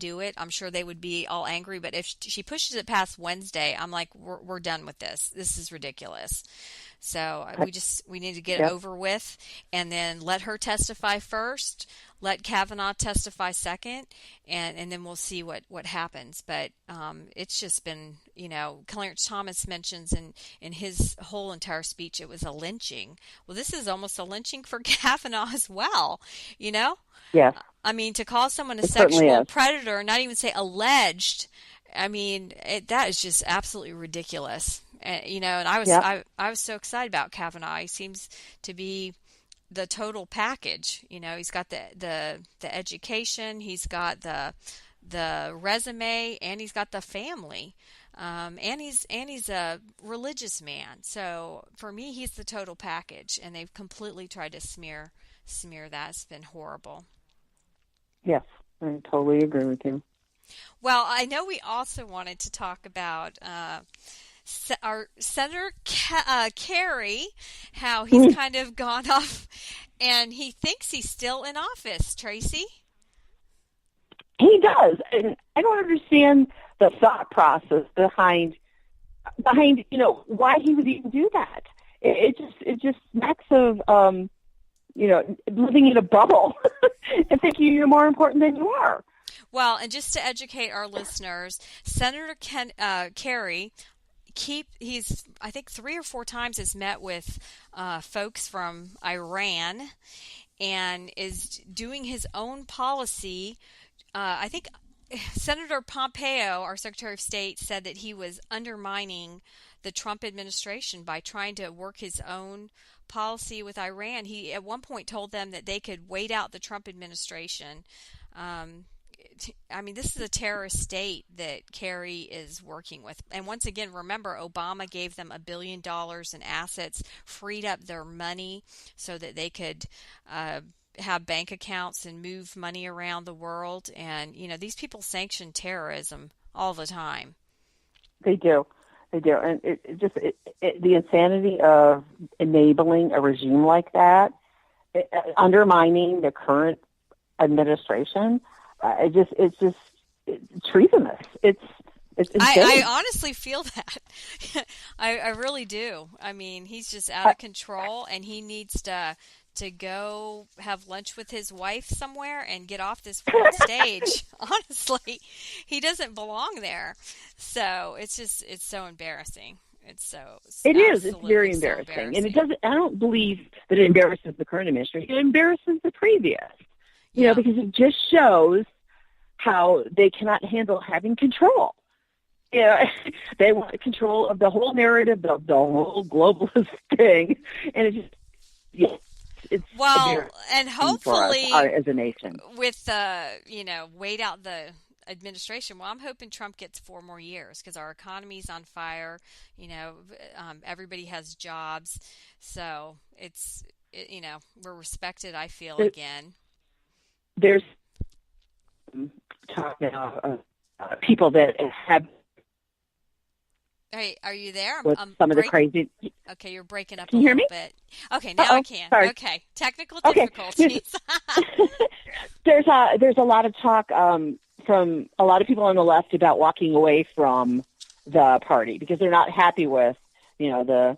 do it, I'm sure they would be all angry. But if she pushes it past Wednesday, I'm like, we're done with this. This is ridiculous. So we need to get it Yep. over with, and then let her testify first, let Kavanaugh testify second, and then we'll see what happens. But it's just been, Clarence Thomas mentions in his whole entire speech it was a lynching. Well, this is almost a lynching for Kavanaugh as well, you know? Yes, I mean, to call someone a it certainly sexual is. predator, not even say alleged, I mean, that is just absolutely ridiculous. And Yep. I was so excited about Kavanaugh. He seems to be the total package. He's got the education, he's got the resume, and he's got the family. And he's a religious man. So for me, he's the total package, and they've completely tried to smear that. It's been horrible. Yes, I totally agree with you. Well, I know we also wanted to talk about our Senator Kerry, how he's kind of gone off, and he thinks he's still in office. Tracy? He does, and I don't understand the thought process behind why he would even do that. It just smacks of living in a bubble and thinking you're more important than you are. Well, and just to educate our listeners, Senator Kerry he's I think 3 or 4 times has met with folks from Iran and is doing his own policy. I think Senator Pompeo, our Secretary of State, said that he was undermining the Trump administration by trying to work his own policy with Iran. He at one point told them that they could wait out the Trump administration. I mean, this is a terrorist state that Kerry is working with. And once again, remember, Obama gave them $1 billion in assets, freed up their money so that they could have bank accounts and move money around the world. And, these people sanction terrorism all the time. They do. And the insanity of enabling a regime like that, undermining the current administration, it's treasonous. It's insane. I honestly feel that. I really do. I mean, he's just out of control, and he needs to go have lunch with his wife somewhere and get off this world stage. Honestly, he doesn't belong there. So it's so embarrassing. It's very embarrassing. And I don't believe that it embarrasses the current administration. It embarrasses the previous. Because it just shows how they cannot handle having control. They want control of the whole narrative, the whole globalist thing, and it's and hopefully for us, as a nation, with wait out the administration. Well, I'm hoping Trump gets 4 more years because our economy's on fire. Everybody has jobs, so we're respected. I feel again. There's talk now people that have. Hey, are you there? I'm some of the crazy. Okay, you're breaking up can you a hear little me? bit. Okay, now I can. Sorry. Okay, technical difficulties. There's a lot of talk from a lot of people on the left about walking away from the party because they're not happy with the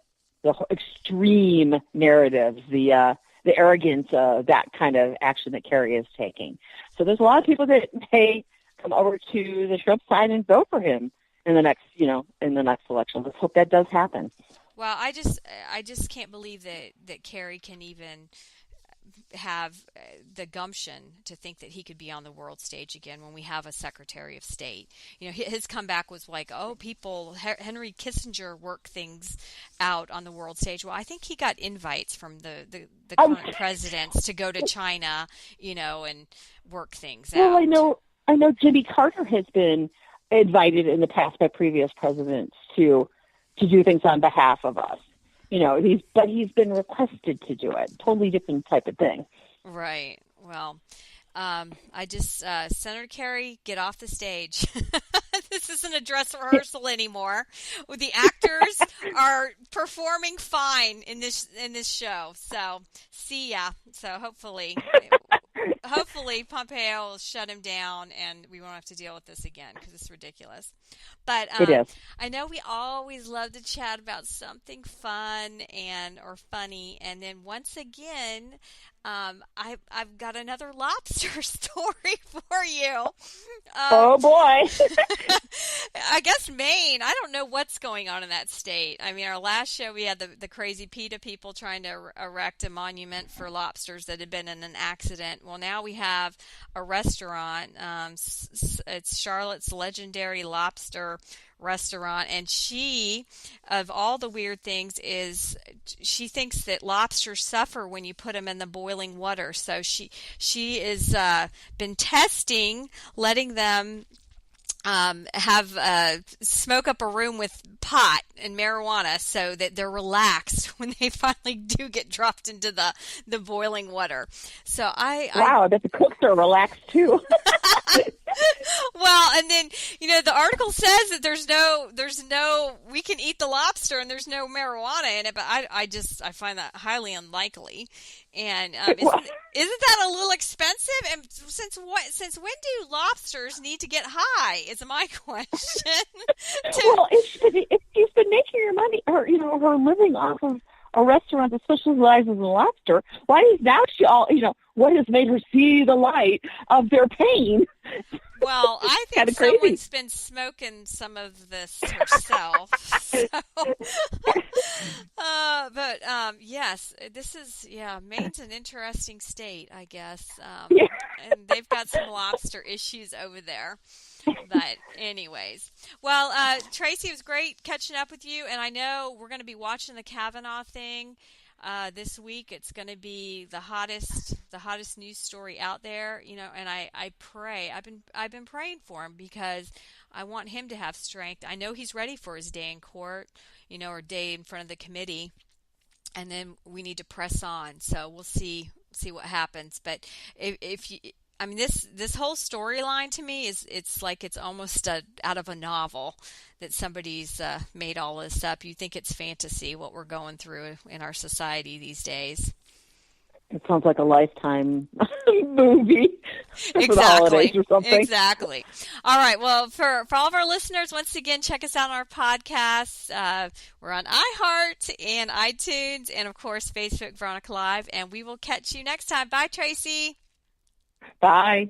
extreme narratives, the arrogance of that kind of action that Kerry is taking. So there's a lot of people that may come over to the Trump side and vote for him in the next election. Let's hope that does happen. Well, I just can't believe that Kerry can even have the gumption to think that he could be on the world stage again when we have a Secretary of State. His comeback was like, Henry Kissinger worked things out on the world stage. Well, I think he got invites from the current presidents to go to China, and work things out. Well, I know Jimmy Carter has been invited in the past by previous presidents to do things on behalf of us. He's been requested to do it. Totally different type of thing. Right. Well, Senator Kerry, get off the stage. This isn't a dress rehearsal anymore. The actors are performing fine in this show. So, see ya. So hopefully hopefully Pompeo will shut him down, and we won't have to deal with this again because it's ridiculous. But It is. I know we always love to chat about something fun or funny, and then once again, I've got another lobster story for you. Oh boy! I guess Maine. I don't know what's going on in that state. I mean, our last show we had the crazy PETA people trying to erect a monument for lobsters that had been in an accident. Well, now we have a restaurant. It's Charlotte's Legendary Lobster restaurant, and she, of all the weird things, is she thinks that lobsters suffer when you put them in the boiling water. So she is been testing letting them have smoke up a room with pot and marijuana so that they're relaxed when they finally do get dropped into the boiling water. So I bet the cooks are relaxed too. Well, and then, the article says that there's no, we can eat the lobster and there's no marijuana in it, but I find that highly unlikely. And isn't that a little expensive? And since when do lobsters need to get high? Is my question. Well, if she's been making her money, her living off of a restaurant that specializes in lobster, why is now what has made her see the light of their pain? Well, I think someone's been smoking some of this herself. Yes, Maine's an interesting state, I guess. And they've got some lobster issues over there. But anyways, well, Tracy, it was great catching up with you, and I know we're going to be watching the Kavanaugh thing this week. It's going to be the hottest news story out there, and I pray. I've been praying for him because I want him to have strength. I know he's ready for his day in court, or day in front of the committee, and then we need to press on. So we'll see what happens. But if you, I mean, this whole storyline to me it's like it's almost out of a novel that somebody's made all this up. You think it's fantasy what we're going through in our society these days. It sounds like a Lifetime movie for the holidays or something. Exactly. All right. Well, for all of our listeners, once again, check us out on our podcasts. We're on iHeart and iTunes and, of course, Facebook, Veronica Live. And we will catch you next time. Bye, Tracy. Bye.